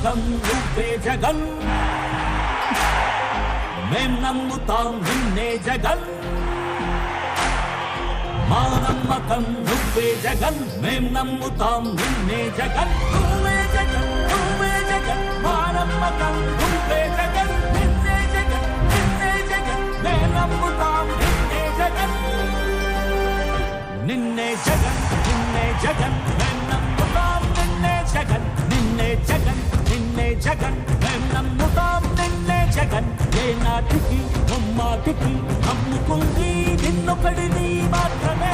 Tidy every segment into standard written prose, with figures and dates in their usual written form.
నమ్మకం నువ్వే జగన్ మేం నమ్ముతాం నిన్నే జగన్ మా నమ్మకం నువ్వే జగన్ మేం నమ్ముతాం నిన్నే జగన్ నువ్వే జగన్ నువ్వే జగన్ మా నమ్మకం నువ్వే జగన్ నిన్నే జగన్ నిన్నే జగన్ మేం నమ్ముతాం నిన్నే జగన్ నిన్నే జగన్ నిన్నే జగన్ మేం నమ్ముతాం నిన్నే జగన్ నిన్నే జగన్ నిన్నే జగన్ మేం నమ్ముతాం నిన్నే జగన్ ఏ నాటికి ముమ్మాటికి నమ్ముకుంది నిన్నొకడిని మాత్రమే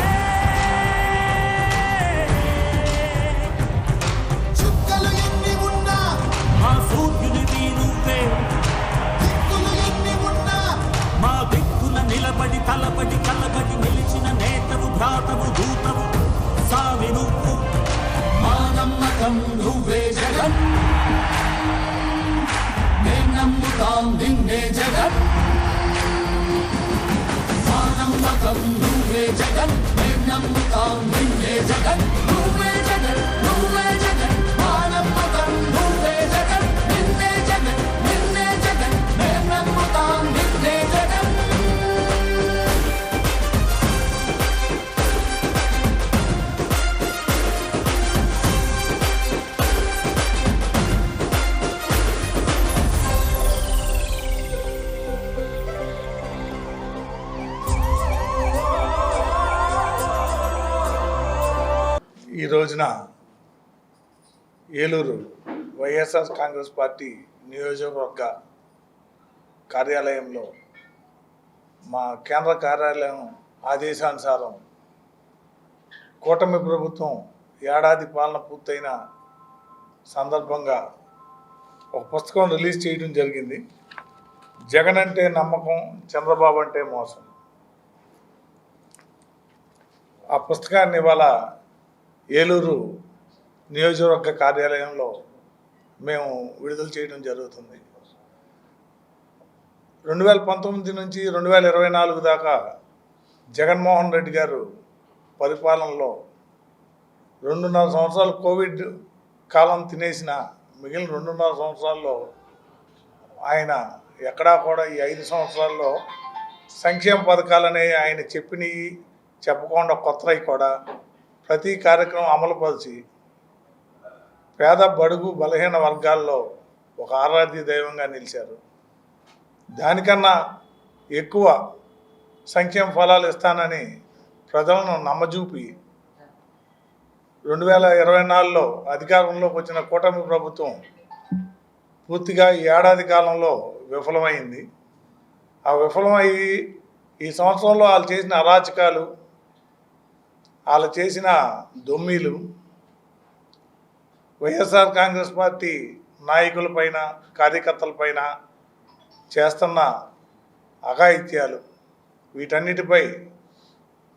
చుక్కలు ఎన్ని ఉన్నా మా సూర్యునివి నువ్వే దిక్కులు ఎన్ని ఉన్నా మా దిక్కున నిలబడి తలబడి కలబడి నిలిచిన నేతవు భ్రాతవు దూతవు సావి నువ్వు మా నమ్మకం నువ్వే జగన్ మేం నమ్ముతాం నిన్నే జగన్ మా నమ్మకం నువ్వే జగన్ మేం నమ్ముతాం నిన్నే జగన్ నువ్వే జగన్ నువ్వే జగన్ మా నమ్మకం నువ్వే జగన్ నిన్నే జగన్ నిన్నే జగన్ మేం నమ్ముతాం నిన్నే జగన్ ఈ రోజున ఏలూరు వైఎస్ఆర్ కాంగ్రెస్ పార్టీ నియోజకవర్గ కార్యాలయంలో మా కేంద్ర కార్యాలయం ఆదేశానుసారం కూటమి ప్రభుత్వం ఏడాది పాలన పూర్తయిన సందర్భంగా ఒక పుస్తకం రిలీజ్ చేయడం జరిగింది. జగన్ అంటే నమ్మకం, చంద్రబాబు అంటే మోసం. ఆ పుస్తకాన్ని ఇవాళ ఏలూరు నియోజకవర్గ కార్యాలయంలో మేము విడుదల చేయడం జరుగుతుంది. 2019 నుంచి 2024 దాకా జగన్మోహన్ రెడ్డి గారు పరిపాలనలో 2.5 సంవత్సరాలు కోవిడ్ కాలం తినేసిన మిగిలిన 2.5 సంవత్సరాల్లో ఆయన ఎక్కడా కూడా ఈ 5 సంవత్సరాల్లో సంక్షేమ పథకాలనే ఆయన చెప్పినవి చెప్పకుండా కొత్తవి కూడా ప్రతి కార్యక్రమం అమలుపరిచి పేద బడుగు బలహీన వర్గాల్లో ఒక ఆరాధ్య దైవంగా నిలిచారు. దానికన్నా ఎక్కువ సంక్షేమ ఫలాలు ఇస్తానని ప్రజలను నమ్మజూపి 2024లో అధికారంలోకి వచ్చిన కూటమి ప్రభుత్వం పూర్తిగా ఈ ఏడాది కాలంలో విఫలమైంది. ఆ విఫలమయ్యి ఈ సంవత్సరంలో వాళ్ళు చేసిన అరాచకాలు, వాళ్ళు చేసిన దొమ్మీలు, వైఎస్ఆర్ కాంగ్రెస్ పార్టీ నాయకులపైన కార్యకర్తలపైన చేస్తున్న అఘాయిత్యాలు, వీటన్నిటిపై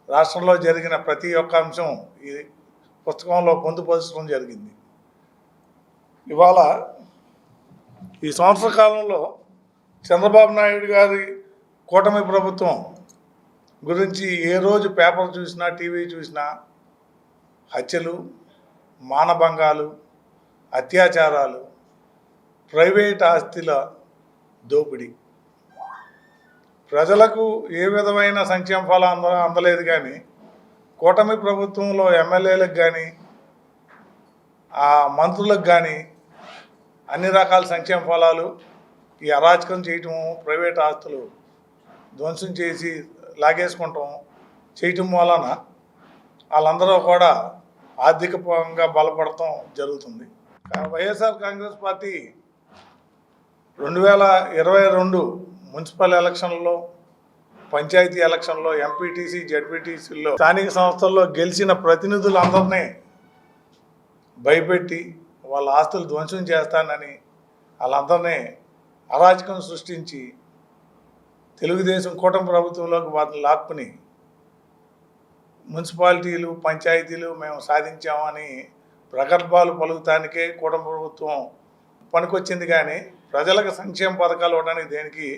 రాష్ట్రంలో జరిగిన ప్రతి ఒక్క అంశం ఈ పుస్తకంలో పొందుపరచడం జరిగింది. ఇవాళ ఈ సంవత్సర కాలంలో చంద్రబాబు నాయుడు గారి కూటమి ప్రభుత్వం గురించి ఏ రోజు పేపర్ చూసినా టీవీ చూసినా హత్యలు, మానభంగాలు, అత్యాచారాలు, ప్రైవేట్ ఆస్తుల దోపిడీ, ప్రజలకు ఏ విధమైన సంక్షేమ ఫలం అందలేదు. కానీ కూటమి ప్రభుత్వంలో ఎమ్మెల్యేలకు కానీ ఆ మంత్రులకు కానీ అన్ని రకాల సంక్షేమ ఫలాలు ఈ అరాచకం చేయటం, ప్రైవేట్ ఆస్తులు ధ్వంసం చేసి లాగేసుకుంటాం చేయటం వలన వాళ్ళందరూ కూడా ఆర్థికంగా బలపడటం జరుగుతుంది. వైఎస్ఆర్ కాంగ్రెస్ పార్టీ 2022 మున్సిపల్ ఎలక్షన్లో, పంచాయతీ ఎలక్షన్లో, ఎంపీటీసీ, జడ్పీటీసీల్లో, స్థానిక సంస్థల్లో గెలిచిన ప్రతినిధులందరినీ భయపెట్టి వాళ్ళ ఆస్తులు ధ్వంసం చేస్తానని వాళ్ళందరినీ అరాచకం సృష్టించి తెలుగుదేశం కూటమి ప్రభుత్వంలోకి వాటిని లాక్కుని మున్సిపాలిటీలు, పంచాయతీలు మేము సాధించామని ప్రగల్భాలు పలుకుతానికే కూటమి ప్రభుత్వం పనికొచ్చింది. కానీ ప్రజలకు సంక్షేమ పథకాలు ఇవ్వడానికి దేనికి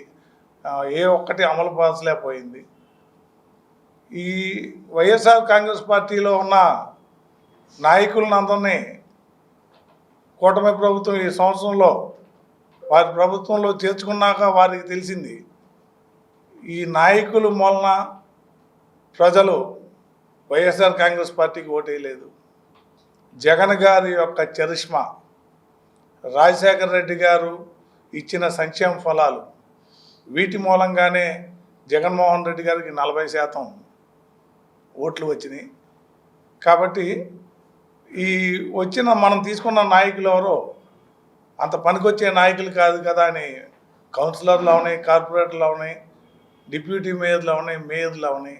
ఏ ఒక్కటి అమలు పరచలేకపోయింది. ఈ వైఎస్ఆర్ కాంగ్రెస్ పార్టీలో ఉన్న నాయకులను అందరినీ కూటమి ప్రభుత్వం ఈ సంవత్సరంలో వారి ప్రభుత్వంలో చేర్చుకున్నాక వారికి తెలిసింది ఈ నాయకుల మూలన ప్రజలు వైఎస్ఆర్ కాంగ్రెస్ పార్టీకి ఓటేయలేదు. జగన్ గారి యొక్క చరిష్మా, రాజశేఖర రెడ్డి గారు ఇచ్చిన సంక్షేమ ఫలాలు, వీటి మూలంగానే జగన్మోహన్ రెడ్డి గారికి 40% ఓట్లు వచ్చినాయి. కాబట్టి ఈ మనం తీసుకున్న నాయకులు ఎవరో అంత పనికొచ్చే నాయకులు కాదు కదా అని కౌన్సిలర్లు అవనాయి, కార్పొరేటర్లు అవనాయి, డిప్యూటీ మేయర్లు అవనాయి, మేయర్లు అవనాయి,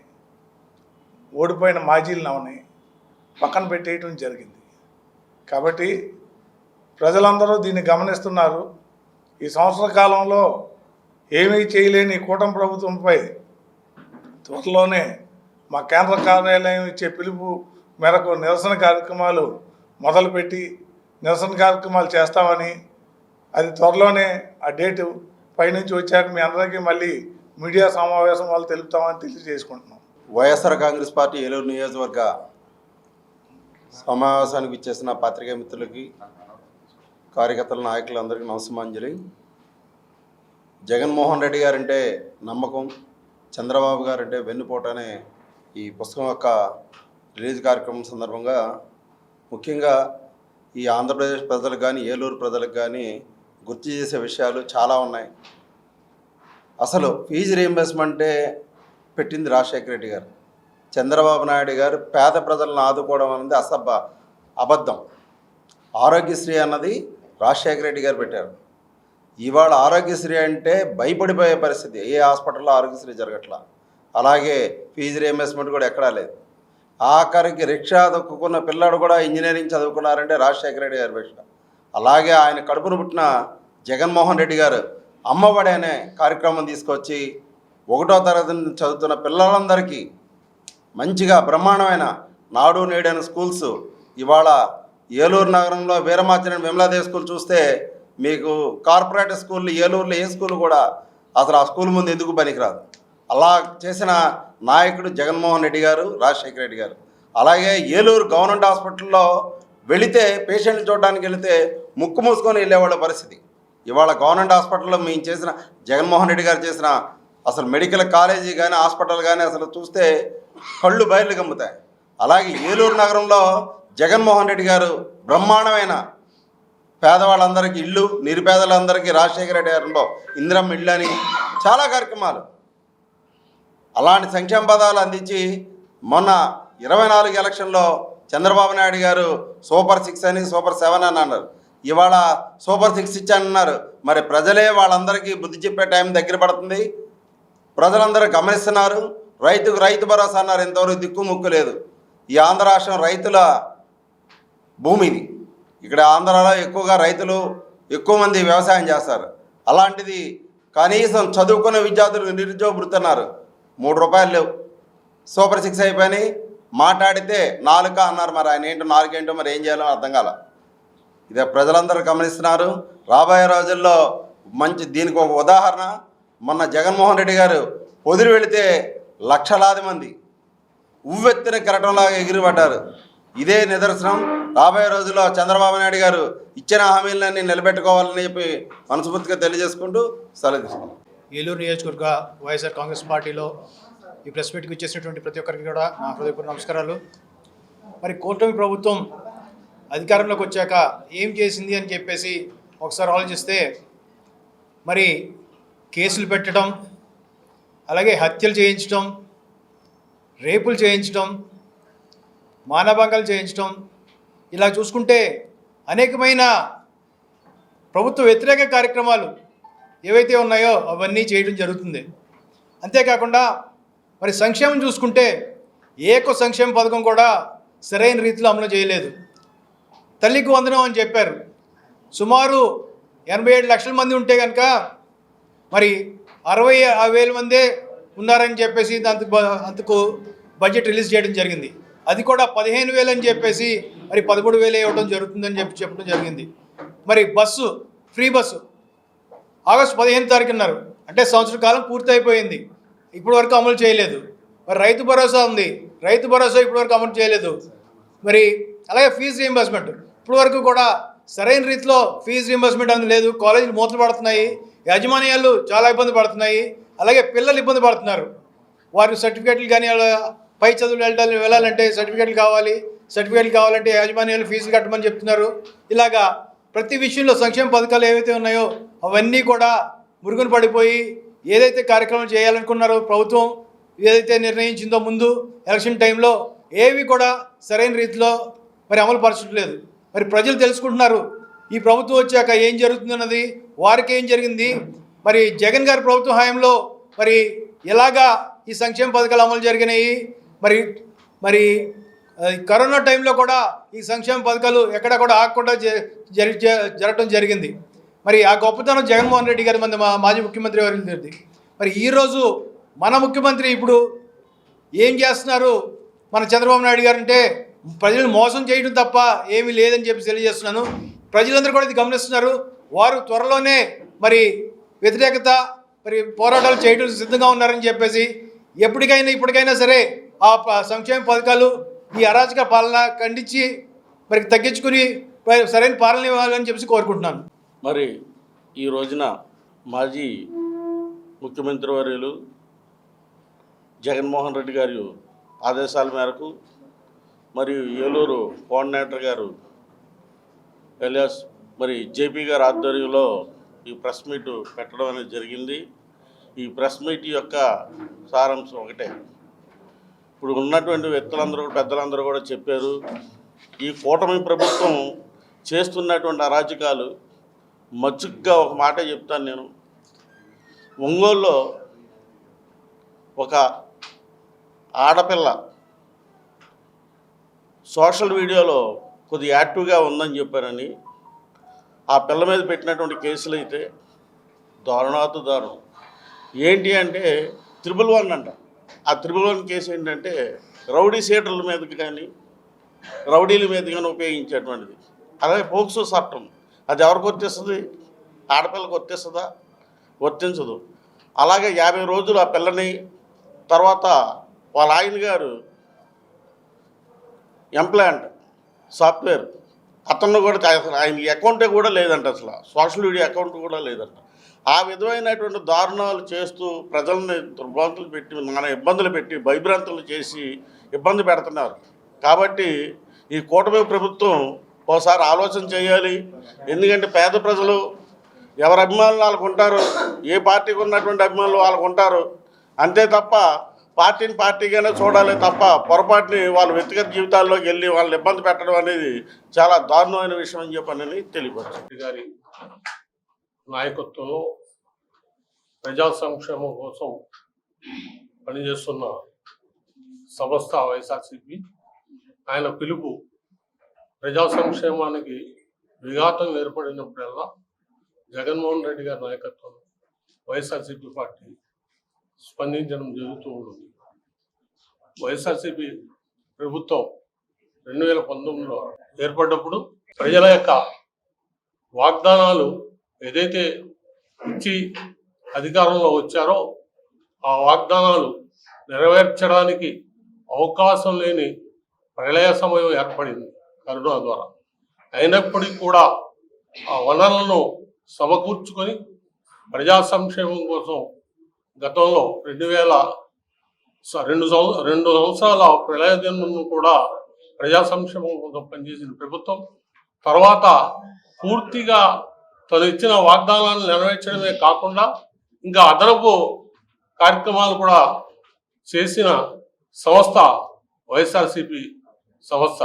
ఓడిపోయిన మాజీలు అవనాయి పక్కన పెట్టేయటం జరిగింది. కాబట్టి ప్రజలందరూ దీన్ని గమనిస్తున్నారు. ఈ సంవత్సర కాలంలో ఏమీ చేయలేని కూటమి ప్రభుత్వంపై త్వరలోనే మా కేంద్ర కార్యాలయం ఇచ్చే పిలుపు మేరకు నిరసన కార్యక్రమాలు మొదలుపెట్టి నిరసన కార్యక్రమాలు చేస్తామని, అది త్వరలోనే ఆ డేటు పైనుంచి వచ్చాక మీ అందరికీ మళ్ళీ మీడియా సమావేశం వాళ్ళు తెలుపుతామని తెలియజేసుకుంటున్నాం. వైఎస్ఆర్ కాంగ్రెస్ పార్టీ ఏలూరు నియోజకవర్గ సమావేశానికి ఇచ్చేసిన పాత్రికేయ మిత్రులకి, కార్యకర్తల నాయకులందరికీ నమస్కారాంజలి. జగన్మోహన్ రెడ్డి గారంటే నమ్మకం, చంద్రబాబు గారంటే వెన్నుపోటు అనే ఈ పుస్తకం యొక్క రిలీజ్ కార్యక్రమం సందర్భంగా ముఖ్యంగా ఈ ఆంధ్రప్రదేశ్ ప్రజలకు కానీ ఏలూరు ప్రజలకు కానీ గుర్తు చేసే విషయాలు చాలా ఉన్నాయి. అసలు ఫీజు రీయింబర్స్మెంటే పెట్టింది రాజశేఖర రెడ్డి గారు. చంద్రబాబు నాయుడు గారు పేద ప్రజలను ఆదుకోవడం అనేది అబద్ధం. ఆరోగ్యశ్రీ అన్నది రాజశేఖర రెడ్డి గారు పెట్టారు. ఇవాళ ఆరోగ్యశ్రీ అంటే భయపడిపోయే పరిస్థితి. ఏ హాస్పిటల్లో ఆరోగ్యశ్రీ జరగట్లా. అలాగే ఫీజు రీయింబర్స్మెంట్ కూడా ఎక్కడా లేదు. ఆఖరికి రిక్షా దొక్కుకున్న పిల్లాడు కూడా ఇంజనీరింగ్ చదువుకున్నారంటే రాజశేఖర రెడ్డి గారు పెట్టారు. అలాగే ఆయన కడుపును పుట్టిన జగన్మోహన్ రెడ్డి గారు అమ్మఒడి అనే కార్యక్రమం తీసుకొచ్చి 1వ తరగతి చదువుతున్న పిల్లలందరికీ మంచిగా బ్రహ్మాండమైన నాడు నేడు అనే స్కూల్స్ ఇవాళ ఏలూరు నగరంలో వీరమాచినేని విమలాదేవి స్కూల్ చూస్తే మీకు కార్పొరేట్ స్కూళ్ళు ఏలూరులో ఏ స్కూల్ కూడా అసలు ఆ స్కూల్ ముందు ఎందుకు పనికిరాదు. అలా చేసిన నాయకుడు జగన్మోహన్ రెడ్డి గారు, రాజశేఖర రెడ్డి గారు. అలాగే ఏలూరు గవర్నమెంట్ హాస్పిటల్లో వెళితే పేషెంట్లు చూడడానికి వెళితే ముక్కు మూసుకొని వెళ్ళేవాళ్ళ పరిస్థితి. ఇవాళ గవర్నమెంట్ హాస్పిటల్లో మేము చేసిన జగన్మోహన్ రెడ్డి గారు చేసిన అసలు మెడికల్ కాలేజీ కానీ హాస్పిటల్ కానీ అసలు చూస్తే కళ్ళు బయర్లు గమ్ముతాయి. అలాగే ఏలూరు నగరంలో జగన్మోహన్ రెడ్డి గారు బ్రహ్మాండమైన పేదవాళ్ళందరికీ ఇళ్ళు, నిరుపేదలందరికీ రాజశేఖర రెడ్డి గారిలో ఇందిరమ్మ ఇళ్ళు అని చాలా కార్యక్రమాలు, అలాంటి సంక్షేమ పదాలు అందించి మొన్న 24 ఎలక్షన్లో చంద్రబాబు నాయుడు గారు సూపర్ 6 అని సూపర్ 7 అని అన్నారు. ఇవాళ సూపర్ 6 ఇచ్చానన్నారు. మరి ప్రజలే వాళ్ళందరికీ బుద్ధి చెప్పే టైం దగ్గర పడుతుంది. ప్రజలందరూ గమనిస్తున్నారు. రైతుకు రైతు భరోసా అన్నారు. ఇంతవరకు దిక్కు ముక్కు లేదు. ఈ ఆంధ్ర రాష్ట్రం రైతుల భూమిది. ఇక్కడ ఆంధ్రాలో ఎక్కువగా రైతులు ఎక్కువ మంది వ్యవసాయం చేస్తారు. అలాంటిది కనీసం చదువుకున్న విద్యార్థులకు నిరుద్యోగ వృత్తున్నారు. 3 రూపాయలు లేవు. సూపర్ 6 అయిపోయినాయి. మాట్లాడితే 4 అన్నారు. మరి ఆయన ఏంటో 4 ఏంటో మరి ఏం చేయాలో అర్థం కాల. ఇదే ప్రజలందరూ గమనిస్తున్నారు. రాబోయే రోజుల్లో దీనికి ఒక ఉదాహరణ మొన్న జగన్మోహన్ రెడ్డి గారు వదిలి వెళితే లక్షలాది మంది ఉవ్వెత్తిన కెరటంలాగా ఎగిరిపడ్డారు. ఇదే నిదర్శనం. రాబోయే రోజుల్లో చంద్రబాబు నాయుడు గారు ఇచ్చిన హామీలన్నీ నిలబెట్టుకోవాలని చెప్పి మనస్ఫూర్తిగా తెలియజేసుకుంటూ సెలవు తీసుకున్నాం. ఏలూరు నియోజకవర్గ వైఎస్ఆర్ కాంగ్రెస్ పార్టీలో ఈ ప్రెస్ మీట్కి వచ్చేసినటువంటి ప్రతి ఒక్కరికి కూడా నా హృదయపూర్వక నమస్కారాలు. మరి కూటమి ప్రభుత్వం అధికారంలోకి వచ్చాక ఏం చేసింది అని చెప్పేసి ఒకసారి ఆలోచిస్తే మరి కేసులు పెట్టడం, అలాగే హత్యలు చేయించడం, రేపులు చేయించడం, మానభంగాలు చేయించడం, ఇలా చూసుకుంటే అనేకమైన ప్రభుత్వ వ్యతిరేక కార్యక్రమాలు ఏవైతే ఉన్నాయో అవన్నీ చేయడం జరుగుతుంది. అంతేకాకుండా మరి సంక్షేమం చూసుకుంటే ఏ ఒక్క సంక్షేమ పథకం కూడా సరైన రీతిలో అమలు చేయలేదు. తల్లికి వందనం అని చెప్పారు. సుమారు 87 లక్షల మంది ఉంటే కనుక మరి 60,000 మందే ఉన్నారని చెప్పేసి అంతకు బడ్జెట్ రిలీజ్ చేయడం జరిగింది. అది కూడా 15,000 అని చెప్పేసి మరి 13,000 ఇవ్వడం జరుగుతుందని చెప్పడం జరిగింది. మరి ఫ్రీ బస్సు ఆగస్టు 15 తారీఖు అన్నారు. అంటే సంవత్సర కాలం పూర్తయిపోయింది. ఇప్పటి వరకు అమలు చేయలేదు. మరి రైతు భరోసా ఉంది. రైతు భరోసా ఇప్పటి వరకు అమలు చేయలేదు. మరి అలాగే ఫీజు రీయింబర్స్మెంట్ ఇప్పటి వరకు కూడా సరైన రీతిలో ఫీజు రీంబర్స్మెంట్ అనేది లేదు. కాలేజీలు మూతలు పడుతున్నాయి, యాజమాన్యాలు చాలా ఇబ్బంది పడుతున్నాయి, అలాగే పిల్లలు ఇబ్బంది పడుతున్నారు. వారి సర్టిఫికేట్లు కానీ పై చదువులు వెళ్ళాలంటే సర్టిఫికేట్లు కావాలంటే యాజమాన్యాలు ఫీజులు కట్టమని చెప్తున్నారు. ఇలాగా ప్రతి విషయంలో సంక్షేమ పథకాలు ఏవైతే ఉన్నాయో అవన్నీ కూడా మురుగున పడిపోయి ఏదైతే కార్యక్రమం చేయాలనుకున్నారో ప్రభుత్వం ఏదైతే నిర్ణయించిందో ముందు ఎలక్షన్ టైంలో ఏవి కూడా సరైన రీతిలో మరి అమలు పరచట్లేదు. మరి ప్రజలు తెలుసుకుంటున్నారు ఈ ప్రభుత్వం వచ్చాక ఏం జరుగుతుందన్నది, వారికి ఏం జరిగింది, మరి జగన్ గారి ప్రభుత్వం హయాంలో మరి ఎలాగా ఈ సంక్షేమ పథకాలు అమలు జరిగినాయి, మరి కరోనా టైంలో కూడా ఈ సంక్షేమ పథకాలు ఎక్కడ కూడా ఆగకుండా జరగటం జరిగింది. మరి ఆ గొప్పతనం జగన్మోహన్ రెడ్డి గారి మన మాజీ ముఖ్యమంత్రి వారి. మరి ఈరోజు మన ముఖ్యమంత్రి ఇప్పుడు ఏం చేస్తున్నారు మన చంద్రబాబు నాయుడు గారు అంటే ప్రజలను మోసం చేయడం తప్ప ఏమీ లేదని చెప్పి తెలియజేస్తున్నాను. ప్రజలందరూ కూడా ఇది గమనిస్తున్నారు. వారు త్వరలోనే మరి వ్యతిరేకత మరి పోరాటాలు చేయడం సిద్ధంగా ఉన్నారని చెప్పేసి ఇప్పటికైనా సరే ఆ సంక్షేమ పథకాలు ఈ అరాచక పాలన ఖండించి మరి తగ్గించుకుని సరైన పాలన ఇవ్వాలని చెప్పేసి కోరుకుంటున్నాను. మరి ఈ రోజున మాజీ ముఖ్యమంత్రి వర్యులు జగన్మోహన్ రెడ్డి గారి ఆదేశాల మేరకు మరియు ఏలూరు కోఆర్డినేటర్ గారు ఎలియాస్ మరి జేపీ గారి ఆధ్వర్యంలో ఈ ప్రెస్ మీట్ పెట్టడం అనేది జరిగింది. ఈ ప్రెస్ మీట్ యొక్క సారాంశం ఒకటే. ఇప్పుడు ఉన్నటువంటి వ్యక్తులందరూ పెద్దలందరూ కూడా చెప్పారు. ఈ కూటమి ప్రభుత్వం చేస్తున్నటువంటి అరాచకాలు మచ్చుగ్గా ఒక మాట చెప్తాను నేను. ఒంగోలులో ఒక ఆడపిల్ల సోషల్ మీడియాలో కొద్దిగా యాక్టివ్గా ఉందని చెప్పారని ఆ పిల్ల మీద పెట్టినటువంటి కేసులు అయితే దారుణాతు దారుణం. ఏంటి అంటే 111 అంట. ఆ 111 కేసు ఏంటంటే రౌడీ షీటర్ల మీదకి కానీ రౌడీల మీద కానీ ఉపయోగించేటువంటిది. అలాగే పోక్సో చట్టం అది ఎవరికి వర్తిస్తుంది? ఆడపిల్లకి వర్తిస్తుందా? వర్తించదు. అలాగే 50 రోజులు ఆ పిల్లని తర్వాత వాళ్ళ ఆయన గారు ఎంప్లాయింట్ సాఫ్ట్వేర్ అతను కూడా ఆయన అకౌంటే కూడా లేదంట, అసలు సోషల్ మీడియా అకౌంట్ కూడా లేదంట. ఆ విధమైనటువంటి దారుణాలు చేస్తూ ప్రజల్ని దుర్భ్రాంతులు పెట్టి ఇబ్బందులు పెట్టి భయభ్రాంతులు చేసి ఇబ్బంది పెడుతున్నారు. కాబట్టి ఈ కూటమి ప్రభుత్వం ఒకసారి ఆలోచన చేయాలి. ఎందుకంటే పేద ప్రజలు ఎవరి అభిమానులు వాళ్ళకు ఉంటారు, ఏ పార్టీకి ఉన్నటువంటి అభిమానులు వాళ్ళకు ఉంటారు. అంతే తప్ప పార్టీని పార్టీగానే చూడాలి తప్ప పొరపాటుని వాళ్ళ వ్యక్తిగత జీవితాల్లోకి వెళ్ళి వాళ్ళని ఇబ్బంది పెట్టడం అనేది చాలా దారుణమైన విషయం అని చెప్పని తెలియపరచు. గారి నాయకత్వంలో ప్రజా సంక్షేమం కోసం పనిచేస్తున్న సంస్థ వైఎస్ఆర్సీపీ. ఆయన పిలుపు ప్రజా సంక్షేమానికి విఘాతం ఏర్పడినప్పుడల్లా జగన్మోహన్ రెడ్డి గారి నాయకత్వంలో వైఎస్ఆర్సీపీ పార్టీ స్పందించడం జరుగుతూ ఉంటుంది. వైఎస్ఆర్సీపీ ప్రభుత్వం 2019లో ఏర్పడ్డప్పుడు ప్రజల యొక్క వాగ్దానాలు ఏదైతే ఇచ్చి అధికారంలో వచ్చారో ఆ వాగ్దానాలు నెరవేర్చడానికి అవకాశం లేని ప్రళయ సమయం ఏర్పడింది కరోనా ద్వారా. అయినప్పటికీ కూడా ఆ వనరులను సమకూర్చుకొని ప్రజా సంక్షేమం కోసం గతంలో 2 సంవత్సరాల ప్రళయ దినం కూడా ప్రజా సంక్షేమం కోసం పనిచేసిన ప్రభుత్వం తర్వాత పూర్తిగా తను ఇచ్చిన వాగ్దానాలను నెరవేర్చడమే కాకుండా ఇంకా అదనపు కార్యక్రమాలు కూడా చేసిన సంస్థ వైఎస్ఆర్సీపీ సంస్థ.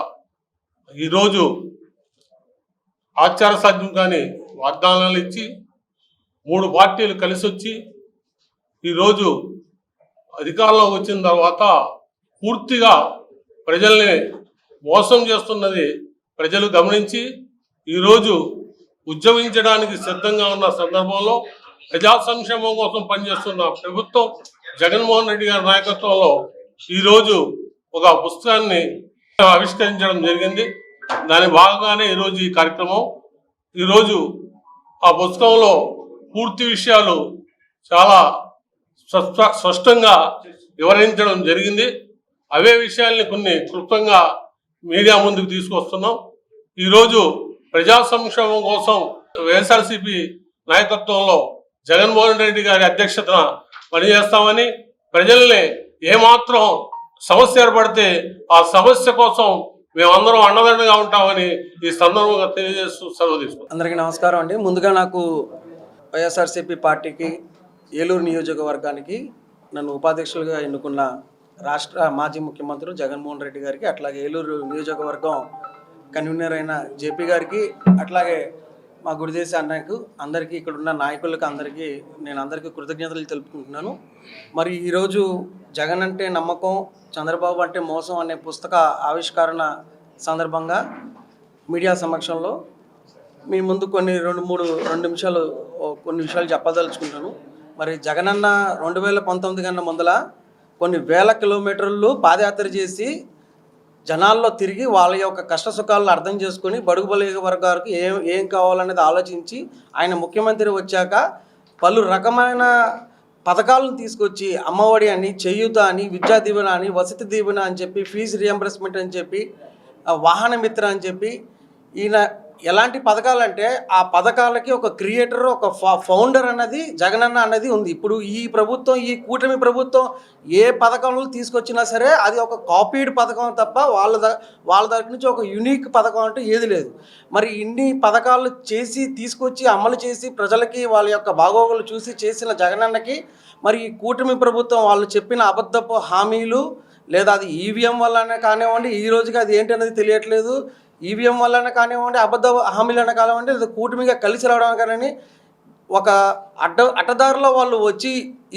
ఈరోజు ఆచార సాధ్యం కానీ వాగ్దానాలు ఇచ్చి 3 పార్టీలు కలిసి వచ్చి ఈరోజు అధికారంలోకి వచ్చిన తర్వాత పూర్తిగా ప్రజల్ని మోసం చేస్తున్నది ప్రజలు గమనించి ఈరోజు ఉద్యమించడానికి సిద్ధంగా ఉన్న సందర్భంలో ప్రజా సంక్షేమం కోసం పనిచేస్తున్న ప్రభుత్వం జగన్మోహన్ రెడ్డి గారి నాయకత్వంలో ఈరోజు ఒక పుస్తకాన్ని ఆవిష్కరించడం జరిగింది. దాని భాగంగానే ఈరోజు ఈ కార్యక్రమం. ఈరోజు ఆ పుస్తకంలో పూర్తి విషయాలు చాలా స్పష్టంగా వివరించడం జరిగింది. అవే విషయాల్ని కొన్ని క్లుప్తంగా మీడియా ముందుకు తీసుకొస్తున్నాం. ఈరోజు ప్రజా సంక్షేమం కోసం వైఎస్ఆర్సీపీ నాయకత్వంలో జగన్మోహన్ రెడ్డి గారి అధ్యక్షతన పనిచేస్తామని, ప్రజల్ని ఏమాత్రం సమస్య ఏర్పడితే ఆ సమస్య కోసం మేమందరం అండదండగా ఉంటామని ఈ సందర్భంగా తెలియజేస్తూ సెలవు తీసుకుంటాం. అందరికీ నమస్కారం అండి. ముందుగా నాకు వైఎస్ఆర్సీపీ పార్టీకి ఏలూరు నియోజకవర్గానికి నన్ను ఉపాధ్యక్షులుగా ఎన్నుకున్న రాష్ట్ర మాజీ ముఖ్యమంత్రి జగన్మోహన్ రెడ్డి గారికి, అట్లాగే ఏలూరు నియోజకవర్గం కన్వీనర్ అయిన జేపీ గారికి, అట్లాగే మా గురుదేశ అన్నయ్యకు, అందరికీ ఇక్కడ ఉన్న నాయకులకు అందరికీ కృతజ్ఞతలు తెలుపుకుంటున్నాను. మరి ఈరోజు జగన్ అంటే నమ్మకం, చంద్రబాబు అంటే మోసం అనే పుస్తక ఆవిష్కరణ సందర్భంగా మీడియా సమక్షంలో మీ ముందు రెండు విషయాలు చెప్పదలుచుకుంటాను. మరి జగనన్న 2019 కన్నా ముందల కొన్ని వేల కిలోమీటర్లు పాదయాత్ర చేసి జనాల్లో తిరిగి వాళ్ళ యొక్క కష్ట సుఖాలను అర్థం చేసుకొని బడుగు బలహీన వర్గాలకు ఏం కావాలనేది ఆలోచించి ఆయన ముఖ్యమంత్రి వచ్చాక పలు రకమైన పథకాలను తీసుకొచ్చి అమ్మఒడి అని, చేయూత అని, విద్యా దీవెన అని, వసతి దీవెన అని చెప్పి, ఫీజు రియంబర్స్మెంట్ అని చెప్పి, వాహన మిత్ర అని చెప్పి, ఈయన ఎలాంటి పథకాలంటే ఆ పథకాలకి ఒక క్రియేటర్, ఒక ఫౌండర్ అన్నది జగనన్న అన్నది ఉంది. ఇప్పుడు ఈ ప్రభుత్వం, ఈ కూటమి ప్రభుత్వం ఏ పథకంలో తీసుకొచ్చినా సరే అది ఒక కాపీడ్ పథకం తప్ప వాళ్ళ దగ్గర నుంచి ఒక యూనిక్ పథకం అంటూ ఏది లేదు. మరి ఇన్ని పథకాలు తీసుకొచ్చి అమలు చేసి ప్రజలకి వాళ్ళ యొక్క బాగోగులు చూసి చేసిన జగనన్నకి మరి ఈ కూటమి ప్రభుత్వం వాళ్ళు చెప్పిన అబద్ధపు హామీలు, లేదా అది ఈవీఎం వల్లనే కానివ్వండి, ఈ రోజుకి అది ఏంటి అనేది తెలియట్లేదు, ఈవీఎం వల్లనే కానివ్వండి, అబద్ధ హామీలనే కానివ్వండి, లేదా కూటమిగా కలిసి రావడం కానీ ఒక అడ్డదారిలో వాళ్ళు వచ్చి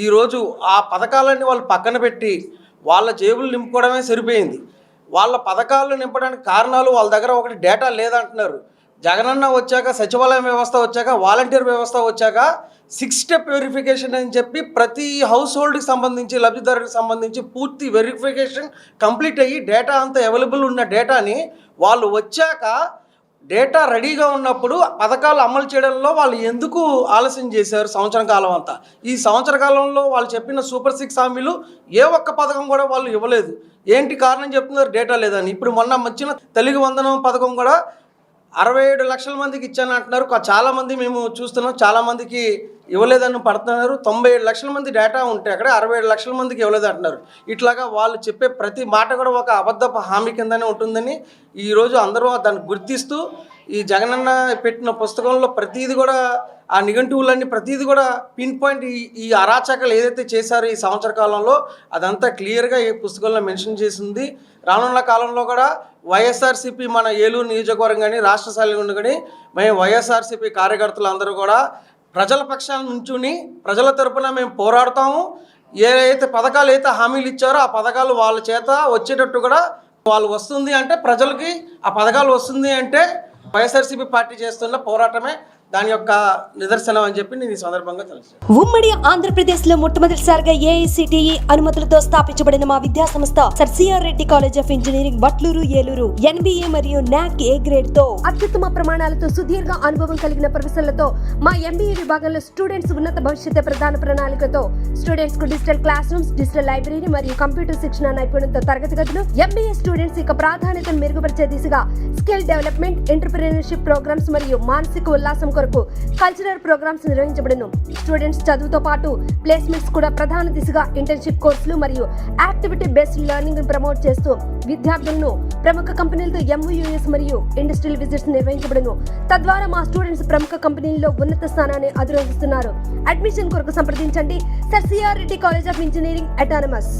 ఈరోజు ఆ పథకాలన్నీ వాళ్ళు పక్కన పెట్టి వాళ్ళ జేబులు నింపుకోవడమే సరిపోయింది. వాళ్ళ పథకాలు నింపడానికి కారణాలు వాళ్ళ దగ్గర ఒకటి డేటా లేదంటున్నారు. జగనన్న వచ్చాక, సచివాలయం వ్యవస్థ వచ్చాక, వాలంటీర్ వ్యవస్థ వచ్చాక 6 స్టెప్ వెరిఫికేషన్ అని చెప్పి ప్రతి హౌస్ హోల్డ్కి సంబంధించి, లబ్ధిదారుడికి సంబంధించి పూర్తి వెరిఫికేషన్ కంప్లీట్ అయ్యి డేటా అంతా అవైలబుల్ ఉన్న డేటాని వాళ్ళు వచ్చాక డేటా రెడీగా ఉన్నప్పుడు పథకాలు అమలు చేయడంలో వాళ్ళు ఎందుకు ఆలస్యం చేశారు సంవత్సరం కాలం అంతా? ఈ సంవత్సర కాలంలో వాళ్ళు చెప్పిన సూపర్ 6 హామీలు ఏ ఒక్క పథకం కూడా వాళ్ళు ఇవ్వలేదు. ఏంటి కారణం చెప్తున్నారు? డేటా లేదని. ఇప్పుడు మొన్న వచ్చిన తెలుగు వందనం పథకం కూడా 67 లక్షల మందికి ఇచ్చాను అంటున్నారు. చాలామంది మేము చూస్తున్నాం, చాలామందికి ఇవ్వలేదని పడుతున్నారు. 97 లక్షల మంది డేటా ఉంటే అక్కడ 67 లక్షల మందికి ఇవ్వలేదు అంటున్నారు. ఇట్లాగా వాళ్ళు చెప్పే ప్రతి మాట కూడా ఒక అబద్ధపు హామీ కిందనే ఉంటుందని ఈరోజు అందరూ దాన్ని గుర్తిస్తూ ఈ జగనన్న పెట్టిన పుస్తకంలో ప్రతిదీ కూడా ఆ నిఘంటువులన్నీ ప్రతిదీ కూడా పిన్ పాయింట్ ఈ అరాచకాలు ఏదైతే చేశారో ఈ సంవత్సర కాలంలో అదంతా క్లియర్గా ఈ పుస్తకంలో మెన్షన్ చేసింది. రానున్న కాలంలో కూడా వైఎస్ఆర్సీపీ మన ఏలూరు నియోజకవర్గం కానీ రాష్ట్ర స్థాయిలో కానీ మేము వైఎస్ఆర్సీపీ కార్యకర్తలు అందరూ కూడా ప్రజల పక్షాల నుంచుని ప్రజల తరపున మేము పోరాడతాము. ఏదైతే పథకాలు అయితే హామీలు ఇచ్చారో ఆ పథకాలు వాళ్ళ చేత వచ్చేటట్టు కూడా వాళ్ళు వస్తుంది అంటే ప్రజలకి ఆ పథకాలు వస్తుంది అంటే వైఎస్ఆర్సీపీ పార్టీ చేస్తున్న పోరాటమే దాని యొక్క నిదర్శనం అని చెప్పి నేను ఈ సందర్భంగా తెలుసు. ఉమ్మడి ఆంధ్రప్రదేశ్ లో మొట్టమొదటిసారిగా ఏఐసిటిఈ అనుమతులతో స్థాపించబడిన మా విద్యా సంస్థ sir CR Reddy college of engineering Vatluru Eluru NBA మరియు NAC A గ్రేడ్ తో అత్యుత్తమ ప్రమాణాలతో సుదీర్ఘ అనుభవం కలిగిన ప్రొఫెసర్లతో మా MBA విభాగంలో స్టూడెంట్స్ ఉన్నత భవిష్యత్తు ప్రధాన ప్రణాళికతో స్టూడెంట్స్ కు digital class rooms, digital library మరియు కంప్యూటర్ శిక్షణ నైపుణ్యంతో తరగతి గదులు, MBA స్టూడెంట్స్ యొక్క ప్రాధాన్యతను మెరుగుపరిచే దిశగా స్కిల్ డెవలప్మెంట్, ఎంటర్‌ప్రెన్యూర్‌షిప్ ప్రోగ్రామ్స్ మరియు మానసిక ఉల్లాసం కొరకు కల్చరల్ ప్రోగ్రామ్స్ నిర్వహించబడును. స్టూడెంట్స్ చదువుతో పాటు ప్లేస్మెంట్స్ కూడా ప్రధాన దిశగా ఇంటర్న్‌షిప్ కోర్సులు మరియు యాక్టివిటీ బేస్డ్ లెర్నింగ్ ను ప్రమోట్ చేస్తూ విద్యార్థులను ప్రముఖ కంపెనీలతో MOUs మరియు ఇండస్ట్రియల్ విజిట్స్ నిర్వహించబడును. తద్వారా మా స్టూడెంట్స్ ప్రముఖ కంపెనీల్లో ఉన్నత స్థానాన్ని అధిరోహిస్తున్నారు. అడ్మిషన్ కొరకు సంప్రదించండి sir CR Reddy college of engineering autonomous.